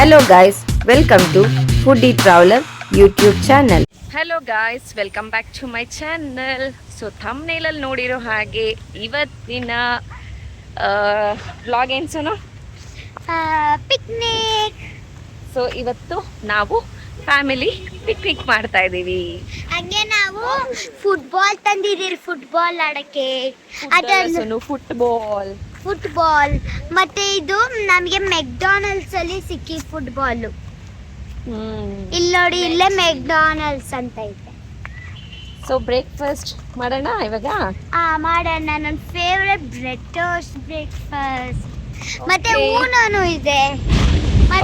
Hello guys, welcome to Foodie Traveler YouTube channel. Hello guys, welcome back to my channel. So thumbnail ಅಲ್ಲಿ ನೋಡಿರೋ ಹಾಗೆ ಇವತ್ತಿನ vlog ಏನು Sonu? Picnic. So ಇವತ್ತು ನಾವು ಫ್ಯಾಮಿಲಿ ಪಿಕ್ನಿಕ್ ಮಾಡ್ತಾ ಇದ್ದೀವಿ. ಹಾಗೆ ನಾವು ಫುಟ್ಬಾಲ್ ತಂದಿದ್ದೀರಿ, ಫುಟ್ಬಾಲ್ ಆಡಕ್ಕೆ. ಅದನ್ನು ಫುಟ್ಬಾಲ್ ಮತ್ತೆ ಇದು ನಮಗೆ ಮೆಕ್ಡಾನಲ್ಡ್ಸ್ ಅಲ್ಲಿ ಸಿಕ್ಕಿ ಫುಟ್ಬಾಲ್. ಇಲ್ಲಿ ನೋಡಿ, ಇಲ್ಲೇ ಮೆಕ್ಡಾನಲ್ಡ್ಸ್ ಅಂತ ಇದೆ. ಸೊ ಬ್ರೇಕ್ಫಾಸ್ಟ್ ಮಾಡೋಣ ಇವಾಗ. ಮಾಡೋಣ. ನನ್ನ ಫೇವ್ರೆಟ್ ಬ್ರೆಡ್ ಟೋಸ್ಟ್ ಬ್ರೇಕ್ಫಾಸ್ಟ್. ಮತ್ತೆ ಊನನು ಇದೆ.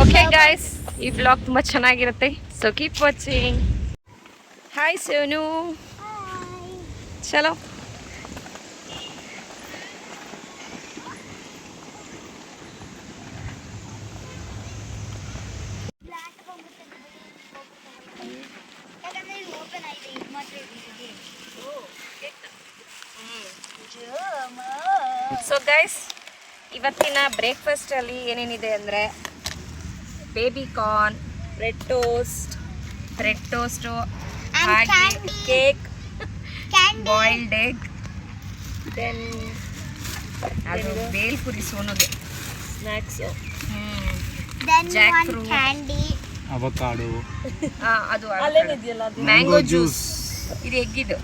ಓಕೆ ಗೈಸ್, ಈ ವ್ಲಾಗ್ ತುಂಬಾ ಚೆನ್ನಾಗಿರುತ್ತೆ. So keep watching. Hi Sonu. ಚಲೋ. ಸೊ ಗೈಸ್, ಇವತ್ತಿನ ಬ್ರೇಕ್ಫಾಸ್ಟಲ್ಲಿ ಏನೇನಿದೆ ಅಂದರೆ ಬೇಬಿ ಕಾರ್ನ್, ಬ್ರೆಡ್ ಟೋಸ್ಟು, ಹಾಗೆ ಕೇಕ್, ಬಾಯ್ಲ್ಡ್ ಎಗ್, ದೆನ್ ಅದು ಬೇಲ್ಪುರಿ ಸೋನುಗೆ ಸ್ನ್ಯಾಕ್ಸು, ಜಾಕ್ ಫ್ರೂಟ್, ಅವಕಾಡೋ, ಅದು ಮ್ಯಾಂಗೋ ಜ್ಯೂಸ್, ಇದು ಎಗ್ಗಿದು.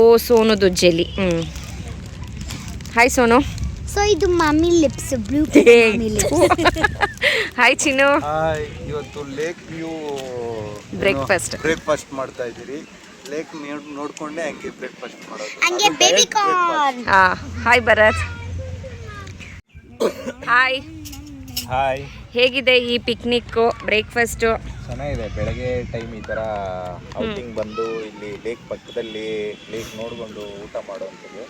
ಓ ಸೋನುದು ಜೆಲಿ. ಹಾಯ್ ಸೋನು. ಸೊ ಇದು mummy lips, blue mummy lips. Hi Chinnu. Hi. ಇವತ್ತು ಲೇಕ್ ವ್ಯೂ ಬ್ರೇಕ್ಫಾಸ್ಟ್ ಮಾಡ್ತಾ ಇದ್ದೀರಿ. ಲೇಕ್ ನೋಡ್ಕೊಂಡೆ ಹಂಗೆ ಬ್ರೇಕ್ಫಾಸ್ಟ್ ಮಾಡೋದು. ಹಂಗೆ baby corn. Hi Bharat. Hi. Hi. ಹೇಗಿದೆ ಈ ಪಿಕ್ನಿಕ್ಕು, ಬ್ರೇಕ್ಫಾಸ್ಟು? ಚೆನ್ನಾಗಿದೆ. ಬೆಳಗ್ಗೆ ಟೈಮ್ ಈ ಥರ ಔಟಿಂಗ್ ಬಂದು ಇಲ್ಲಿ ಲೇಕ್ ಪಕ್ಕದಲ್ಲಿ ಲೇಕ್ ನೋಡಿಕೊಂಡು ಊಟ ಮಾಡುವಂಥದ್ದು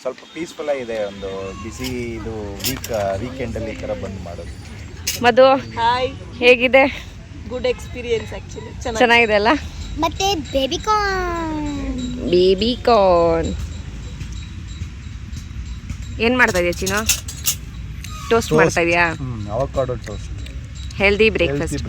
ಸ್ವಲ್ಪ ಪೀಸ್ಫುಲ್ ಆಗಿದೆ. ಒಂದು ಬಿಸಿ ಇದು ವೀಕೆಂಡಲ್ಲಿ ಈ ಥರ ಬಂದು ಮಾಡೋದು. ಮಧು, ಹಾಯ್. ಹೇಗಿದೆ? Good experience actually. ಚೆನ್ನಾಗಿದೆ ಅಲ್ಲ? ಮತ್ತೆ ಬೇಬಿ ಕಾರ್ನ್ ಏನು ಮಾಡ್ತಾ ಇದೆಯಾ ಚಿನ್ನು? ಟೋಸ್ಟ್ ಮಾಡ್ತಾ ಇದೆಯಾ? Avocado toast. Healthy breakfast.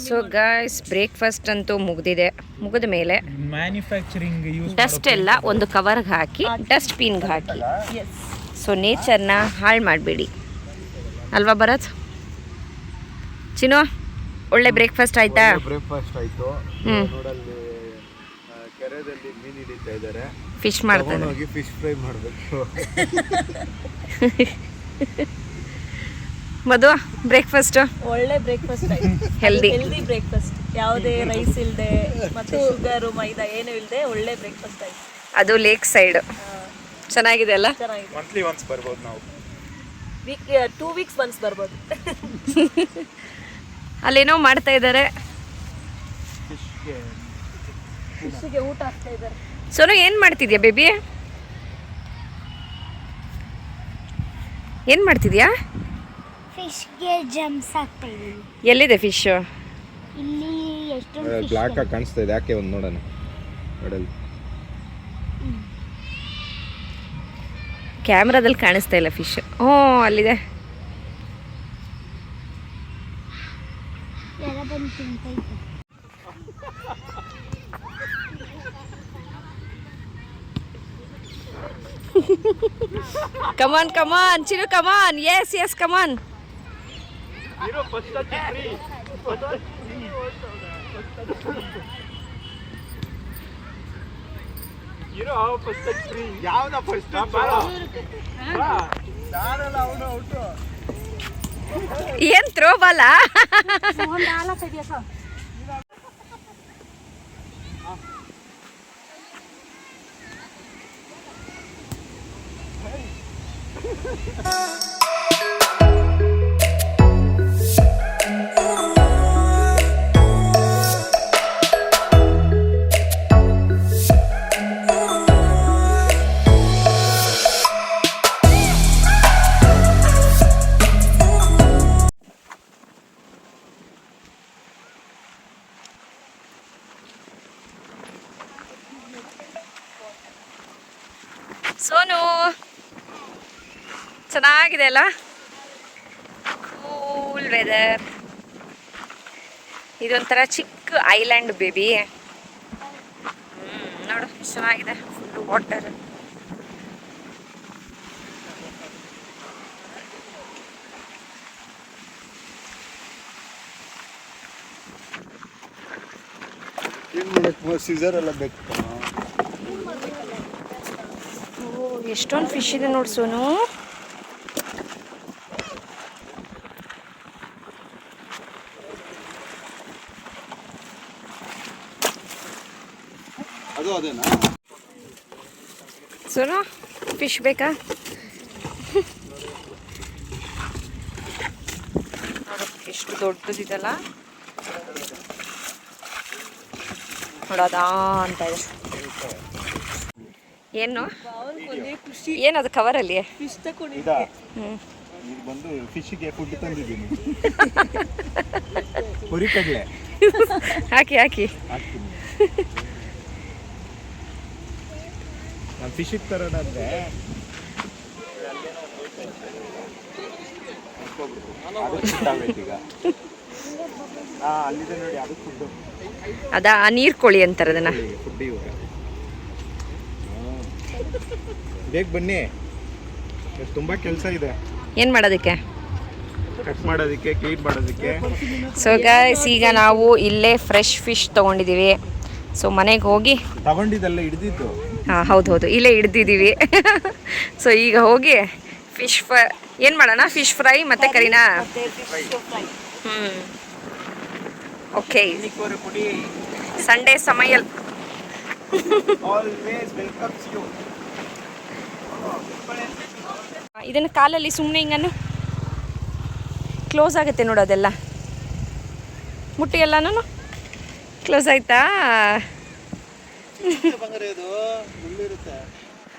So guys, breakfast ಅಂತೂ ಮುಗಿದ ಮೇಲೆ ಮ್ಯಾನುಫ್ಯಾಕ್ಚರಿಂಗ್ ಡಸ್ಟ್ ಎಲ್ಲ ಒಂದು ಕವರ್ಗೆ ಹಾಕಿ ಡಸ್ಟ್ಬಿನ್ಗೆ ಹಾಕಿ. ಸೊ ನೇಚರ್ನ ಹಾಳು ಮಾಡಬೇಡಿ ಅಲ್ವಾ ಭರತ್? ಚಿನ್ನು, ಒಳ್ಳೆ ಬ್ರೇಕ್ಫಾಸ್ಟ್ ಆಯ್ತಾ? ಬ್ರೇಕ್ಫಾಸ್ಟ್ ಆಯಿತು. ನೋಡಲ್ಲಿ ಕೆರೆಯಲ್ಲಿ ಮೀನು ಹಿಡಿತಾ ಇದ್ದಾರೆ. ಫಿಶ್ ಮಾಡ್ತಾರೆ. ಹೋಗಿ ಫಿಶ್ ಫ್ರೈ ಮಾಡಬೇಕು. ಮಧು, ಬ್ರೇಕ್ಫಾಸ್ಟ್ ಒಳ್ಳೆ ಬ್ರೇಕ್ಫಾಸ್ಟ್ ಆಯ್ತು. Healthy breakfast. ಯಾವುದೇ ರೈಸ್ ಇಲ್ಲದೆ ಮತ್ತೆ ಶುಗರು ಮೈದಾ ಏನು ಇಲ್ಲದೆ ಒಳ್ಳೆ ಬ್ರೇಕ್ಫಾಸ್ಟ್ ಆಯ್ತು. ಅದು ಲೇಕ್ ಸೈಡ್. ಚೆನ್ನಾಗಿದೆ ಅಲ್ಲ? ಚೆನ್ನಾಗಿದೆ. ಮಂತ್ಲಿ ಒನ್ಸ್ ಬರ್ಬೋದು ನಾವು. 2 ವೀಕ್ಸ್ ಒನ್ಸ್ ಬರ್ಬೋದು. ಅಲ್ಲೇನೋ ಮಾಡ್ತಾ ಇದ್ದಾರೆ. ಫಿಶ್ಗೆ ಊಟ ಹಾಕ್ತಾ ಇದ್ದಾರೆ. ಸೋನು, ಏನು ಮಾಡ್ತಿದ್ಯಾ ಬೇಬಿ? ಏನು ಮಾಡ್ತಿದ್ಯಾ? ಫಿಶ್ಗೆ ಜಂಪ್ಸ್ ಆಗ್ತಾ ಇದೀವಿ. ಎಲ್ಲಿದೆ ಫಿಶ್? ಇಲ್ಲಿ ಎಷ್ಟು ಬ್ಲಾಕ್ ಆಗಿ ಕಾಣಿಸ್ತಾ ಇದೆ. ಯಾಕೆ ಒಂದು ನೋಡೋಣ. ನೋಡಲ್ಲಿ ಕ್ಯಾಮ್ರಾದಲ್ಲಿ ಕಾಣಿಸ್ತಾ ಇಲ್ಲ ಫಿಶ್. ಹ್ಞೂ, ಅಲ್ಲಿದೆ. ಎಲ್ಲ ಬಂದು ತಿಂತೈತೆ. Come on, Chinu, come on. Yes, come on. ಏನ್ ಥ್ರೋ ಬಾಲ? ಚೆನ್ನಾಗಿದೆ ಅಲ್ಲ, ಕೂಲ್ ವೆದರ್. ಇದೊಂಥರ ಚಿಕ್ಕ ಐಲ್ಯಾಂಡ್ ಬೇಬಿ. ನೋಡು ಚೆನ್ನಾಗಿದೆ, ಫುಲ್ ವಾಟರ್. ಸೀಸರ್ ಎಲ್ಲ ಬೇಕು. ಎಷ್ಟೊಂದು ಫಿಶ್ ಇದೆ ನೋಡಿ ಸೋನು. ಅದು ಅದೇನಾ ಸೋನು, ಫಿಶ್ ಬೇಕಾ? ನೋಡು ಎಷ್ಟು ದೊಡ್ಡದಿದೆಲ್ಲ, ನೋಡೋದಾ ಅಂತ ಇದೆ. ಏನು ಖುಷಿ ಏನದು ಕವರಲ್ಲಿ? ಫಿಶ್ ತಗೊಂಡು ಇದು ಬಂದು ಫಿಶ್ಗೆ ಫುಡ್ ತಂದಿದ್ದೀನಿ. ಹುರಿ ಕಡಲೆ ಹಾಕಿ ಹಾಕ್ತೀನಿ. ನಾನು ಫಿಶಿಗೆ ತರೋಣಾದ್ರೆ ಈಗ ಅಲ್ಲಿದೆ ನೋಡಿ, ಅದು ಫುಡ್. ಅದಾ ನೀರು ಕೋಳಿ ಅಂತಾರೆ ಅದನ್ನ. ಫುಡ್ ಇವಾಗ ಬೇಗ ಬನ್ನಿ, ತುಂಬ ಕೆಲಸ ಇದೆ. ಏನು ಮಾಡೋದಕ್ಕೆ? ಕಟ್ ಮಾಡೋದಕ್ಕೆ, ಕ್ಲೀನ್ ಮಾಡೋದಕ್ಕೆ. ಸೊ ಗೈಸ್, ಈಗ ನಾವು ಇಲ್ಲೇ ಫ್ರೆಶ್ ಫಿಶ್ ತೊಗೊಂಡಿದ್ದೀವಿ. ಸೊ ಮನೆಗೆ ಹೋಗಿ ತಗೊಂಡಿದ್ದೆಲ್ಲ ಹಿಡಿದಿದ್ದು. ಹಾಂ ಹೌದು, ಇಲ್ಲೇ ಹಿಡ್ದಿದ್ದೀವಿ. ಸೊ ಈಗ ಹೋಗಿ ಫಿಶ್ ಫ್ರೈ ಏನು ಮಾಡೋಣ? ಫಿಶ್ ಫ್ರೈ ಮತ್ತು ಕರಿನಾ? Okay, Sunday ಸಮಯಲ್. ಇದನ್ನು ಕಾಲಲ್ಲಿ ಸುಮ್ಮನೆ ಹಿಂಗನ್ನು ಕ್ಲೋಸ್ ಆಗುತ್ತೆ ನೋಡು, ಅದೆಲ್ಲ ಮುಟ್ಟಿ ಎಲ್ಲನೂ ಕ್ಲೋಸ್ ಆಯ್ತಾ?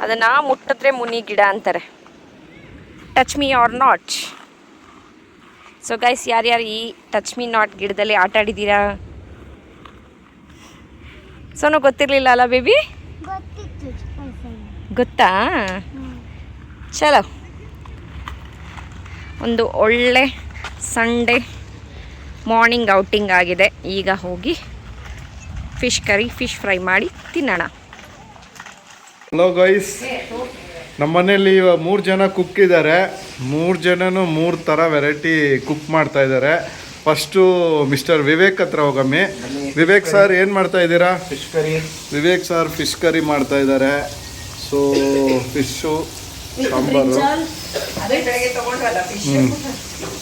ಅದನ್ನು ಮುಟ್ಟಿದ್ರೆ ಮುನಿ ಗಿಡ ಅಂತಾರೆ. Touch me or not. So guys, ಯಾರ್ಯಾರು ಈ ಟಚ್ ಮೀ ನಾಟ್ ಗಿಡದಲ್ಲಿ ಆಟ ಆಡಿದ್ದೀರಾ? ಸೋನು ಗೊತ್ತಿರಲಿಲ್ಲ ಅಲ್ಲ ಬೇಬಿ? ಗೊತ್ತಾ? ಚಲೋ, ಒಂದು ಒಳ್ಳೆ ಸಂಡೇ ಮಾರ್ನಿಂಗ್ ಔಟಿಂಗ್ ಆಗಿದೆ. ಈಗ ಹೋಗಿ ಫಿಶ್ ಕರಿ, ಫಿಶ್ ಫ್ರೈ ಮಾಡಿ ತಿನ್ನೋಣ. ಹಲೋ ಗೈಸ್, ನಮ್ಮ ಮನೇಲಿ 3 ಜನ ಕುಕ್ ಇದ್ದಾರೆ. 3 ಜನನು 3 ಥರ ವೆರೈಟಿ ಕುಕ್ ಮಾಡ್ತಾ ಇದ್ದಾರೆ. ಫಸ್ಟು ಮಿಸ್ಟರ್ ವಿವೇಕ್ ಹತ್ರ ಹೋಗಮ್ಮಿ. ವಿವೇಕ್ ಸರ್ ಏನು ಮಾಡ್ತಾ ಇದ್ದೀರಾ? Fish curry. Vivek sir fish curry ಮಾಡ್ತಾ ಇದ್ದಾರೆ. So fish sambar.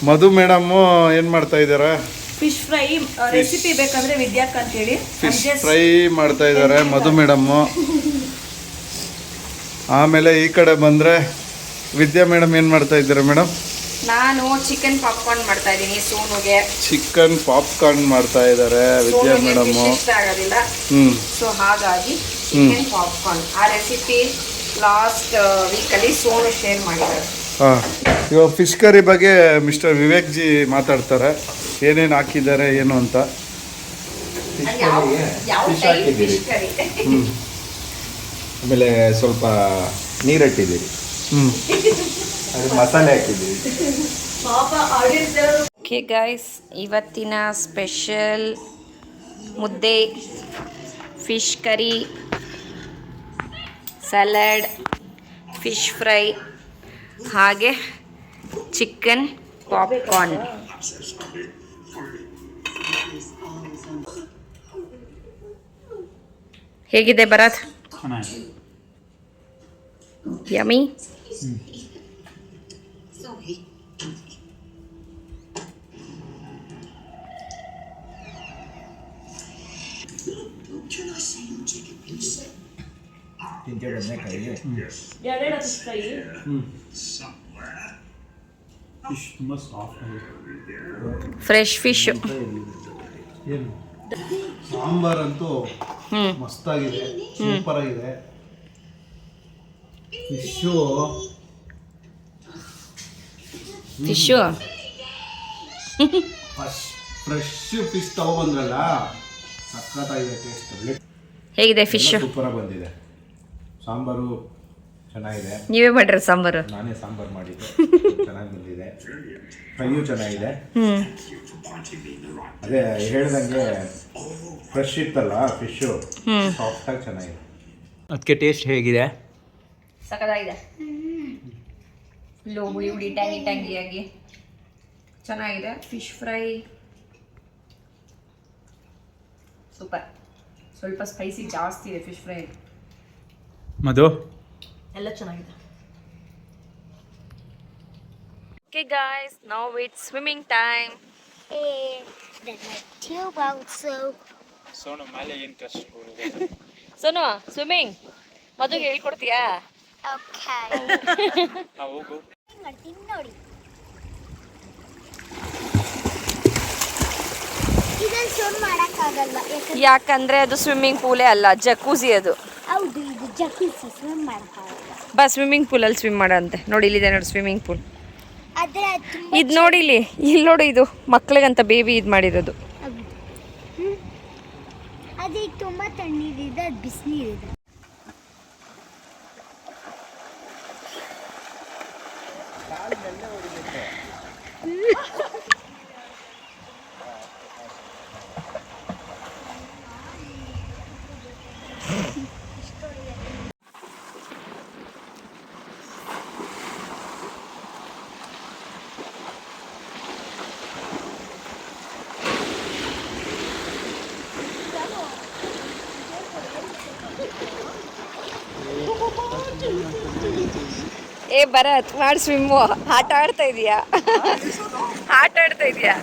Madhu madam ಏನು ಮಾಡ್ತಾ ಇದ್ದಾರೆ? ಫಿಶ್ ಫ್ರೈ ರೆಸಿಪಿ ಬೇಕಂದ್ರೆ ವಿದ್ಯಾಕ್ ಅಂತೇಳಿ ಫಿಶ್ ಫ್ರೈ ಮಾಡ್ತಾ ಇದ್ದಾರೆ ಮಧು ಮೇಡಮ್ಮು. ಆಮೇಲೆ ಈ ಕಡೆ ಬಂದರೆ ವಿದ್ಯಾ ಮೇಡಮ್ ಏನು ಮಾಡ್ತಾ ಇದ್ದಾರೆ ಮೇಡಮ್? ನಾನು ಚಿಕನ್ ಪಾಪ್ಕಾರ್ನ್ ಮಾಡ್ತಾ ಇದ್ದೀನಿ ಸೋನುಗೆ. ಚಿಕನ್ ಪಾಪ್ಕಾರ್ನ್ ಮಾಡ್ತಾ ಇದ್ದಾರೆ ವಿದ್ಯಾ ಮೇಡಮ್ಮು. ಇಷ್ಟ ಆಗೋದಿಲ್ಲ, ಹ್ಞೂ. ಸೊ ಹಾಗಾಗಿ ಚಿಕನ್ ಪಾಪ್ಕಾರ್ನ್ ಆ ರೆಸಿಪಿ ಲಾಸ್ಟ್ ವೀಕಲ್ಲಿ ಸೋನು ಶೇರ್ ಮಾಡಿದ್ದಾರೆ. ಹಾಂ, ಇವಾಗ ಫಿಶ್ ಕರಿ ಬಗ್ಗೆ ಮಿಸ್ಟರ್ ವಿವೇಕ್ ಜಿ ಮಾತಾಡ್ತಾರೆ, ಏನೇನು ಹಾಕಿದ್ದಾರೆ ಏನು ಅಂತ. ಫಿಶ್ ಹಾಕಿದ್ದೀರಿ, ಆಮೇಲೆ ಸ್ವಲ್ಪ ನೀರಿಟ್ಟಿದ್ದೀರಿ, ಮಸಾಲೆ ಹಾಕಿದ್ದೀರಿ. ಓಕೆ ಗೈಸ್, ಇವತ್ತಿನ ಸ್ಪೆಷಲ್ ಮುದ್ದೆ, fish curry, salad, fish fry ಹಾಗೆ ಚಿಕನ್ ಪಾಪ್ಕಾರ್ನ್. ಹೇಗಿದೆ ಭರತ್? ಯಮ್ಮಿ? ಎರಡೆರಡು ಫಿಶ್ ಫ್ರೈ. Fresh fish. ಏನು ಸಾಂಬಾರಂತೂ ಮಸ್ತಾಗಿದೆ, ಸೂಪರ್ ಆಗಿದೆ. ಫಿಶ್ಶು ಫ್ರೆಶ್ ಫಿಶ್ ತಗೊಬಂದ್ರಲ್ಲ, ಸಖತ್ತಾಗಿದೆ ಟೇಸ್ಟ್. ಹೇಗಿದೆ ಫಿಶ್? ಸೂಪರಾಗಿ ಬಂದಿದೆ. ಸಾಂಬಾರು ಚೆನ್ನಾಗಿದೆ. ನೀವೇ ಮಾಡ್ರಿ ಸಾಂಬಾರು? ನಾನೇ ಸಾಂಬಾರು ಮಾಡಿದ್ದೆ, ಚೆನ್ನಾಗಿ ಬಂದಿದೆ. ಫ್ರೈಯೂ ಚೆನ್ನಾಗಿದೆ. ಅದೇ ಹೇಳ್ದಂಗೆ ಫ್ರೆಶ್ ಇತ್ತಲ್ಲ ಫಿಶು, ಸಾಫ್ಟಾಗಿ ಚೆನ್ನಾಗಿದೆ. ಅದಕ್ಕೆ ಟೇಸ್ಟ್ ಹೇಗಿದೆ? ಸಖತ್ತಾಗಿದೆ. ಹುಳಿ ಹುಳಿ ಟ್ಯಾಂಗಿ ಟ್ಯಾಂಗಿಯಾಗಿ ಚೆನ್ನಾಗಿದೆ. Fish fry super. ಸ್ವಲ್ಪ ಸ್ಪೈಸಿ ಜಾಸ್ತಿ ಇದೆ ಫಿಶ್ ಫ್ರೈ. ಮಧು ಎಲ್ಲ ಚೆನ್ನಾಗಿದೆ. Okay guys, now it's swimming time. Then my tube also. Sonu swimming ಮದುಗೆ ಹೇಳ್ಕೊಡ್ತೀಯಾ? Okay. ಮಾಡ್ತೀನಿ ನೋಡಿ. ಇದನ್ನ ಸ್ವಿಮ್ ಮಾಡಕ್ಕಾಗಲ್ಲ. ಯಾಕಂದ್ರೆ ಅದು ಸ್ವಿಮ್ಮಿಂಗ್ ಪೂಲೇ ಅಲ್ಲ, ಜಕೂಸಿ ಅದು. ಹೌದು, ಇದು ಜಕೂಸಿ, ಸ್ವಿಮ್ ಮಾಡಕ್ಕಾಗಲ್ಲ. ಬಾ ಸ್ವಿಮ್ಮಿಂಗ್ ಪೂಲಲ್ಲಿ ಸ್ವಿಮ್ ಮಾಡಂತೆ. ನೋಡಿ ಇಲ್ಲಿದೆ ನೋಡಿ ಸ್ವಿಮ್ಮಿಂಗ್ ಪೂಲ್. ಆದ್ರೆ ಇದು ನೋಡಿ ಇಲ್ಲಿ ನೋಡಿ, ಇದು ಮಕ್ಳಿಗಂತ ಬೇಬಿ ಇದು ಮಾಡಿರೋದು. ಅದು ಈಗ ತುಂಬಾ ತಣ್ಣೀರಿದೆ, ಅದು ಬಿಸಿನೀರಿದೆ. ಏ ಭರತ್ ಮಾಡಿ ಸ್ವಿಮ್ಮು. ಆಟ ಆಡ್ತಾ ಇದೀಯಾ? ಆಟ ಆಡ್ತಾ ಇದೀಯಾ?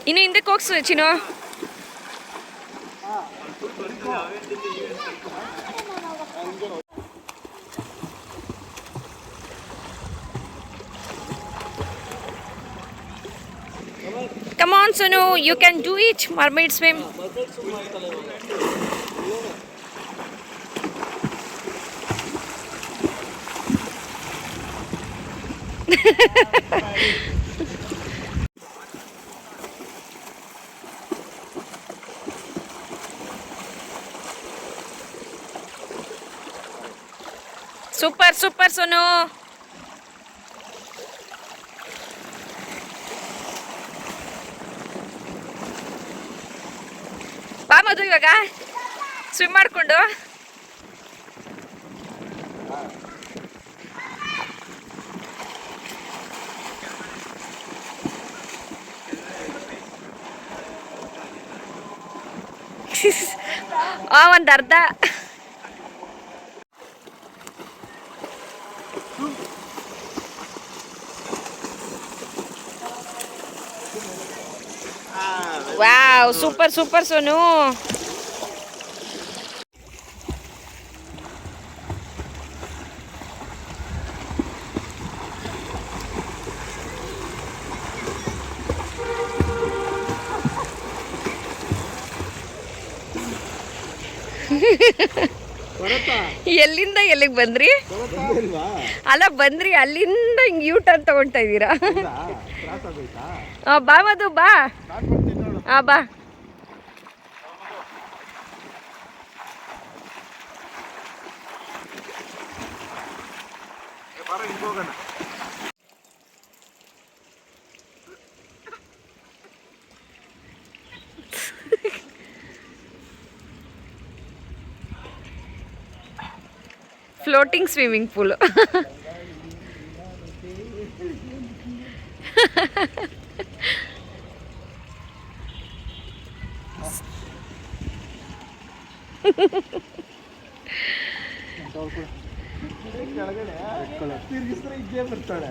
ಇನ್ನು ಹಿಂದಕ್ಕೆ ಹೋಗ್ಸು ಚಿನ್ನು. Come on, Sonu, you can do it. Mermaid swim. Super, super, Sonu. ಬಾ ಮಧು ಇವಾಗ ಸ್ವಿಮ್ ಮಾಡಿಕೊಂಡು. ಒಂದು ಅರ್ಧ. Wow, super super Sonu. ಎಲ್ಲಿಂದ ಎಲ್ಲಿಗೆ ಬಂದ್ರಿ? ಅಲ್ಲ ಬಂದ್ರಿ ಅಲ್ಲಿಂದ ಹಿಂಗ್ ಯೂ ಟರ್ನ್ ತಗೊಳ್ತಾ ಇದ್ದೀರಾ? ಬಾ ಮಧು ಬಾ. ಬಾ. Floating swimming pool. ಕೆಳಗಡೆ ತಿರುಗಿಸಿದ್ರೆ ಇದ್ದೇ ಬರ್ತಾಳೆ.